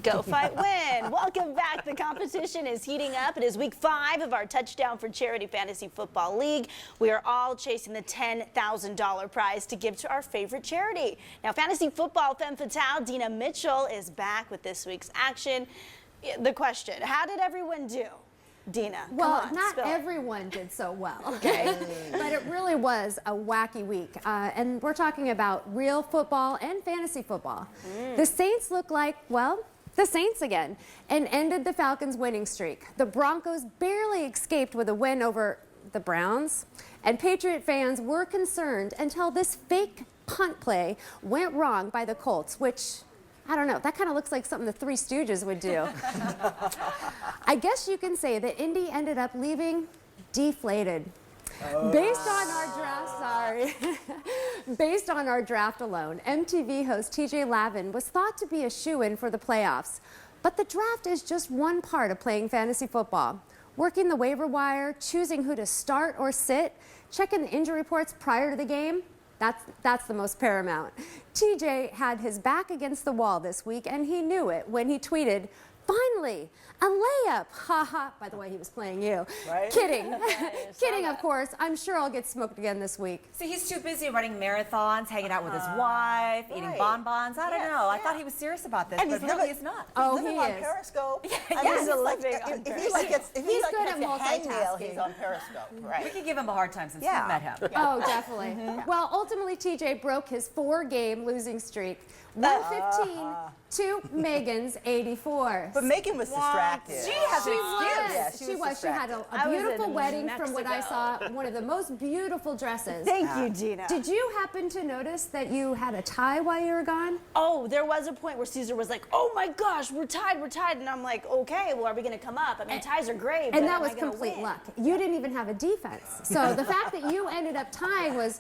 Go Fight Win. Welcome back. The competition is heating up. It is week 5 of our Touchdown for Charity Fantasy Football League. We are all chasing the $10,000 prize to give to our favorite charity. Now, fantasy football femme fatale Dina Mitchell is back with this week's action. The question, how did everyone do? Dina, well, come on, not spill it. everyone did so well, okay? But it really was a wacky week. And we're talking about real football and fantasy football. The Saints look like, well, the Saints again, and ended the Falcons' winning streak. The Broncos barely escaped with a win over the Browns. And Patriot fans were concerned until this fake punt play went wrong by the Colts, which, I don't know, that kind of looks like something the Three Stooges would do. I guess you can say that Indy ended up leaving deflated. Based on our draft alone, MTV host TJ Lavin was thought to be a shoo-in for the playoffs. But the draft is just one part of playing fantasy football. Working the waiver wire, choosing who to start or sit, checking the injury reports prior to the game, that's the most paramount. TJ had his back against the wall this week, and he knew it when he tweeted, "Finally, a layup, haha." By the way, he was playing you. Right? Kidding. Kidding, of course. I'm sure I'll get smoked again this week. See, he's too busy running marathons, hanging out with his wife, eating bonbons. I don't know. I thought he was serious about this, but really he's not. Oh, he is. on Periscope. He's living on Periscope. If he's good at hangnail, multitasking. he's on Periscope, right? We could give him a hard time since we met him. Oh, definitely. Well, ultimately, TJ broke his 4-game losing streak. 115 to Megan's 84. But Megan was distracted. She has an excuse. Yeah, She was. She had a beautiful wedding from what I saw, one of the most beautiful dresses. Thank you, Dina. Did you happen to notice that you had a tie while you were gone? Oh, there was a point where Caesar was like, "Oh my gosh, we're tied. And I'm like, okay, well, are we going to come up? I mean, ties are great, but And that am I was gonna complete win? luck. You didn't even have a defense. So the fact that you ended up tying was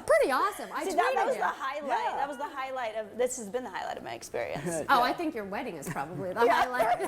pretty awesome. I See, tweeted that was you. the highlight. That was the highlight of, this has been the highlight of my experience. Oh, I think your wedding is probably the highlight.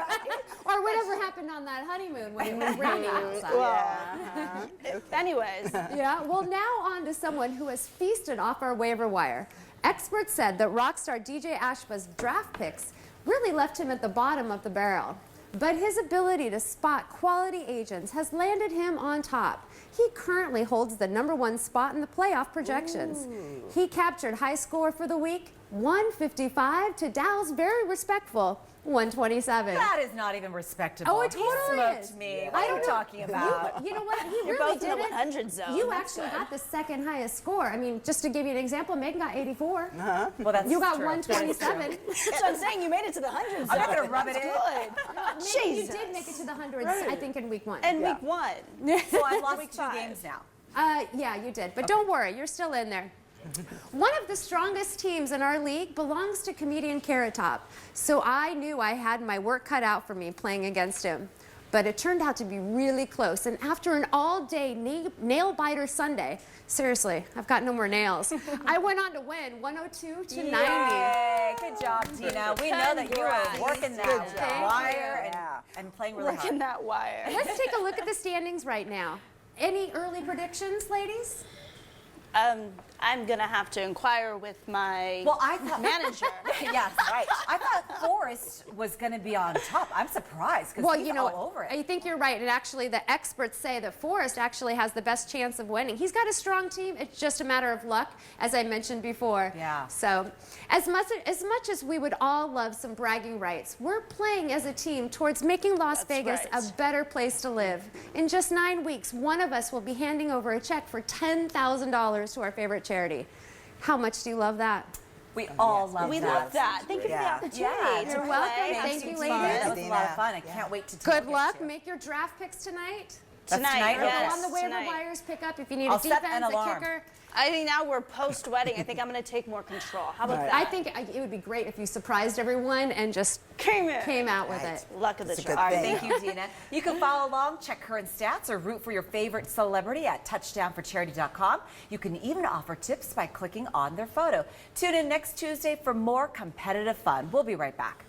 Or whatever happened on that honeymoon when it was raining outside. Anyways. Yeah, well, now on to someone who has feasted off our waiver wire. Experts said that rock star DJ Ashba's draft picks really left him at the bottom of the barrel. But his ability to spot quality agents has landed him on top. He currently holds the #1 spot in the playoff projections. He captured high score for the week, 155 to Dow's very respectful 127. That is not even respectable. Oh, it totally He smoked is. me. I What are don't you know. talking about? You know what? He You're really both in the did it. 100 zone. You That's actually good. got the second highest score. I mean, just to give you an example, Megan got 84. Well, that's You got true. 127. That's what I'm saying. You made it to the 100 zone. I'm not going to rub it in. Good. You Jesus. did make it to the hundreds, I think, in week 1. And week 1. So I lost Week 2 5. games now. Yeah, you did. But don't worry, you're still in there. One of the strongest teams in our league belongs to comedian Carrot Top. So I knew I had my work cut out for me playing against him. But it turned out to be really close. And after an all-day nail biter Sunday, seriously, I've got no more nails, I went on to win 102 to 90. Yay. Good job, Tina. We know that you are working that wire and playing really Working hard. that wire. Let's take a look at the standings right now. Any early predictions, ladies? I'm going to have to inquire with my manager. Yes, right. I thought Forrest was going to be on top. I'm surprised because he's all over it. I think you're right. And actually, the experts say that Forrest actually has the best chance of winning. He's got a strong team. It's just a matter of luck, as I mentioned before. Yeah. So as much as we would all love some bragging rights, we're playing as a team towards making Las Vegas a better place to live. In just 9 weeks, one of us will be handing over a check for $10,000 to our favorite charity. How much do you love that? We all love that. We love that. Thank you for the opportunity. You're welcome. Thank you, ladies. That was a lot of fun. I can't wait to Good luck. Make your draft picks tonight. Tonight, yes. Go on the waiver Tonight. wires, pick up if you need I'll a set defense, an a alarm. kicker. I think now we're post-wedding. I think I'm going to take more control. How about that? I think it would be great if you surprised everyone and just came out with it. Luck of the That's a draw. good All right, thing. thank you, Dina. You can follow along, check current stats, or root for your favorite celebrity at touchdownforcharity.com. You can even offer tips by clicking on their photo. Tune in next Tuesday for more competitive fun. We'll be right back.